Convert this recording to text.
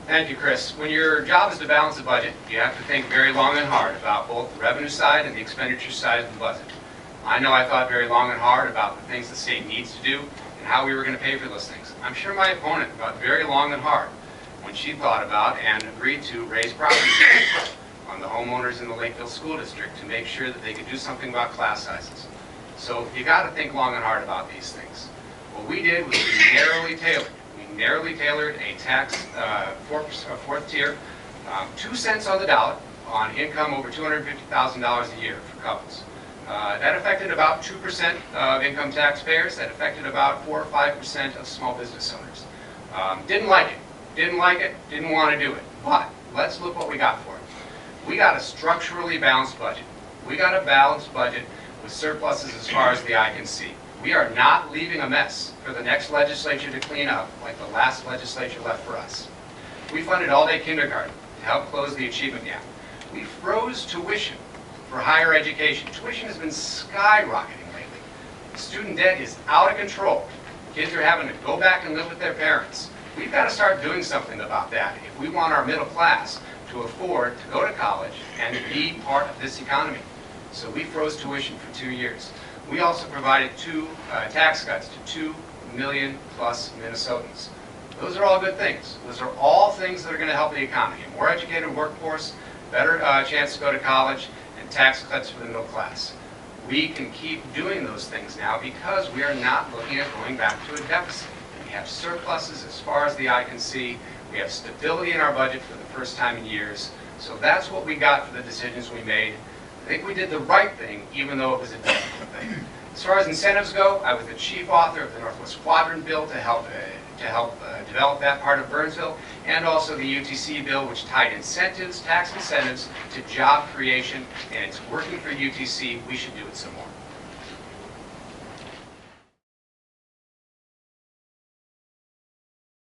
Thank you, Chris. When your job is to balance the budget, you have to think very long and hard about both the revenue side and the expenditure side of the budget. I know I thought very long and hard about the things the state needs to do and how we were going to pay for those things. I'm sure my opponent thought very long and hard when she thought about and agreed to raise property taxes on the homeowners in the Lakeville School District to make sure that they could do something about class sizes. So you got to think long and hard about these things. What we did was we narrowly tailored a tax, fourth tier, 2 cents on the dollar on income over $250,000 a year for couples. That affected about 2% of income taxpayers. That affected about 4 or 5% of small business owners. Didn't like it, didn't want to do it. But let's look what we got for it. We got a structurally balanced budget. We got a balanced budget with surpluses as far as the eye can see. We are not leaving a mess for the next legislature to clean up like the last legislature left for us. We funded all-day kindergarten to help close the achievement gap. We froze tuition for higher education. Tuition has been skyrocketing lately. Student debt is out of control. Kids are having to go back and live with their parents. We've got to start doing something about that if we want our middle class to afford to go to college and be part of this economy. So we froze tuition for 2 years. We also provided 2 tax cuts to 2 million plus Minnesotans. Those are all good things. Those are all things that are going to help the economy. A more educated workforce, better chance to go to college, and tax cuts for the middle class. We can keep doing those things now because we are not looking at going back to a deficit. We have surpluses as far as the eye can see. We have stability in our budget for the first time in years. So that's what we got for the decisions we made. I think we did the right thing, even though it was a difficult thing. As far as incentives go, I was the chief author of the Northwest Quadrant Bill to help develop that part of Burnsville, and also the UTC bill, which tied incentives, tax incentives, to job creation, and it's working for UTC. We should do it some more.